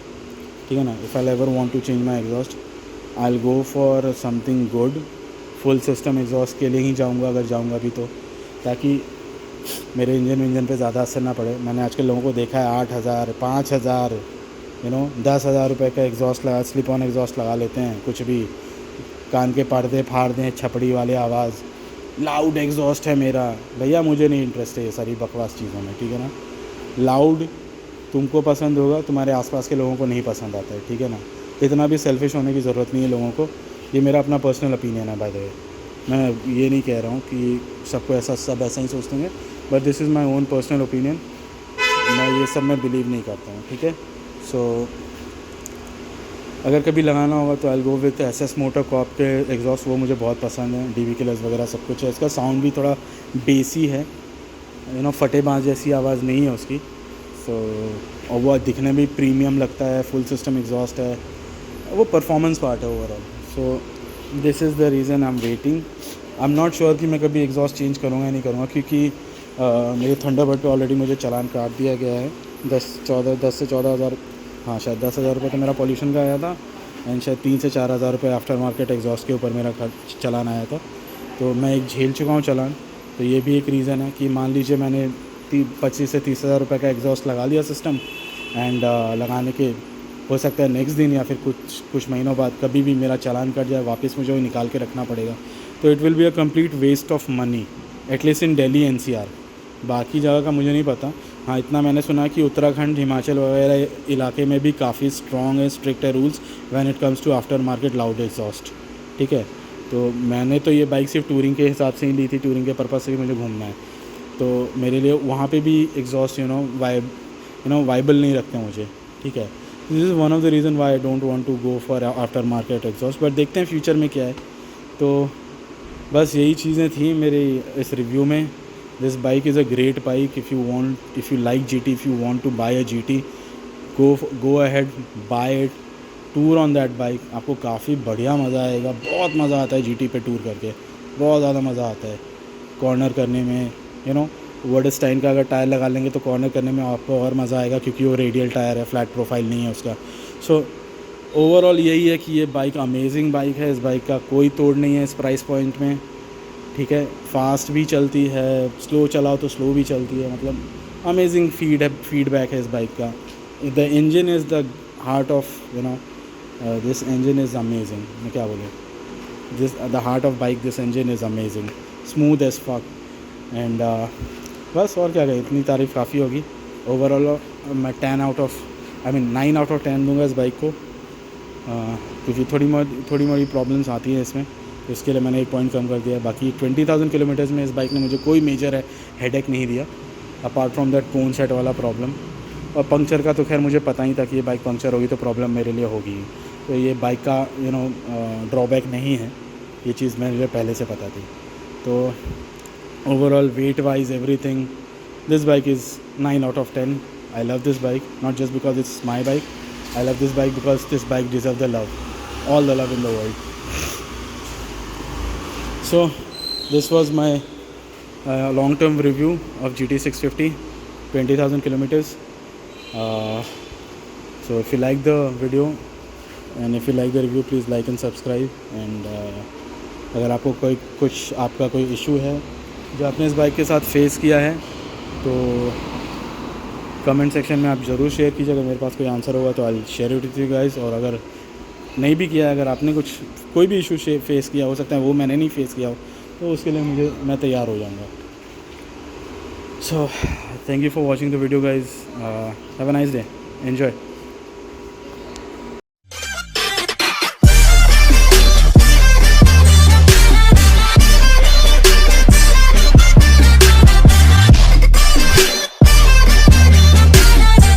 ठीक है ना, if I ever want to change my exhaust, I will go for something good. Full system exhaust के लिए ही जाऊँगा अगर जाऊँगा भी तो, ताकि मेरे इंजन पे ज़्यादा असर ना पड़े। मैंने आजकल लोगों को देखा है 8,000, 5,000, 10,000 रुपये का एग्जॉस्ट लगा, स्लिप ऑन एग्जॉस्ट लगा लेते हैं, कुछ भी कान के पर्दे फाड़ दें, छपड़ी वाले आवाज़, लाउड एग्जॉस्ट है मेरा। भैया मुझे नहीं इंटरेस्ट है ये सारी बकवास चीज़ों में, ठीक है ना। लाउड तुमको पसंद होगा, तुम्हारे आसपास के लोगों को नहीं पसंद आता है, ठीक है ना। इतना भी सेल्फिश होने की ज़रूरत नहीं है लोगों को। ये मेरा अपना पर्सनल ओपिनियन है बाय द वे। मैं ये नहीं कह रहा हूँ कि सब ऐसा ही सोचते हैं, but this is my own personal opinion. मैं ये सब में बिलीव नहीं करता हूँ, ठीक है। सो अगर कभी लगाना होगा तो I go with SS motor corp के एग्जॉस्ट, वो मुझे बहुत पसंद है। DB किलर्स वगैरह सब कुछ है। इसका साउंड भी थोड़ा बेसी है, फटे बाँस जैसी आवाज़ नहीं है उसकी। और वो दिखने में प्रीमियम लगता है, फुल सिस्टम एग्जॉस्ट है, वो परफॉर्मेंस पार्ट है overall. So this is the reason I am waiting. I am not sure कि मैं कभी एग्जॉस्ट चेंज करूँगा या नहीं करूँगा, क्योंकि मेरे थंडरबर्ड पे ऑलरेडी मुझे चालान काट दिया गया है 10 से 14 हज़ार, हाँ शायद 10,000 रुपये तो मेरा पॉल्यूशन का आया था, एंड शायद 3 से 4 हज़ार रुपये आफ्टर मार्केट एग्जॉस्ट के ऊपर मेरा चालान आया था। तो मैं एक झेल चुका हूँ चालान। तो ये भी एक रीज़न है कि मान लीजिए मैंने 25 से 30 हज़ार रुपये का एग्जॉस्ट लगा लिया सिस्टम, एंड लगाने के हो सकता है नेक्स्ट दिन या फिर कुछ महीनों बाद कभी भी मेरा चालान कट जाए, वापस मुझे वो निकाल के रखना पड़ेगा। तो it will be a complete waste of money, at least in Delhi NCR। बाकी जगह का मुझे नहीं पता। हाँ इतना मैंने सुना कि उत्तराखंड, हिमाचल वगैरह इलाके में भी काफ़ी स्ट्रॉन्ग है, स्ट्रिक्ट है rules when it comes to aftermarket loud exhaust, ठीक है। तो मैंने तो ये बाइक सिर्फ टूरिंग के हिसाब से ही ली थी, टूरिंग के पर्पज़ से भी मुझे घूमना है। तो मेरे लिए वहाँ पे भी एग्जॉस्ट वाइबल नहीं रखते मुझे, ठीक है। This is one of the reason why I don't want to go for aftermarket exhaust, but देखते हैं फ्यूचर में क्या है। तो बस यही चीज़ें थी मेरे इस रिव्यू में। This bike is a great bike. If you like GT, if you want to buy a GT, go ahead, buy it, tour on that bike. आपको काफ़ी बढ़िया मज़ा आएगा, बहुत मज़ा आता है GT पे टूर करके, बहुत ज़्यादा मज़ा आता है। कॉर्नर करने में वर्डस्टाइन का अगर टायर लगा लेंगे तो कॉर्नर करने में आपको और मज़ा आएगा, क्योंकि वो रेडियल टायर है, फ्लैट प्रोफाइल नहीं है उसका। सो ओवरऑल यही है कि ये बाइक अमेजिंग बाइक है। इस बाइक का कोई तोड़ नहीं है इस प्राइस पॉइंट में, ठीक है। फास्ट भी चलती है, स्लो चलाओ तो स्लो भी चलती है, मतलब अमेजिंग फीडबैक है इस बाइक का। The engine is the heart of this engine is amazing. मैं क्या बोलूँ, the heart of bike, this engine is amazing, smooth as fuck. And बस और क्या कहें, इतनी तारीफ़ काफ़ी होगी। ओवरऑल मैं 9 आउट ऑफ 10 दूंगा इस बाइक को, क्योंकि थोड़ी मोड़ी प्रॉब्लम्स आती हैं इसमें, तो इसके लिए मैंने 1 पॉइंट कम कर दिया। बाकी 20,000 किलोमीटर्स में इस बाइक ने मुझे कोई मेजर हेडेक नहीं दिया, अपार्ट फ्रॉम दैट पोन सेट वाला प्रॉब्लम। और पंक्चर का तो खैर मुझे पता ही था कि ये बाइक पंक्चर होगी तो प्रॉब्लम मेरे लिए होगी, तो ये बाइक का ड्रॉबैक नहीं है, ये चीज़ मेरे पहले से पता थी। तो overall wait wise everything, this bike is 9 out of 10. I love this bike, not just because it's my bike. I love this bike because this bike deserves the love, all the love in the world. So this was my long-term review of GT650, 20,000 kilometers. So if you like the video and if you like the review, please like and subscribe. And अगर आपको आपका कोई issue है जो आपने इस bike के साथ फेस किया है तो कमेंट सेक्शन में आप ज़रूर शेयर कीजिए। अगर मेरे पास कोई आंसर होगा तो I share it with you guys. और अगर नहीं भी किया है, अगर आपने कोई भी इशू फेस किया, हो सकता है वो मैंने नहीं फेस किया हो, तो उसके लिए मैं तैयार हो जाऊँगा। So thank you for watching the video guys, have a nice day, enjoy.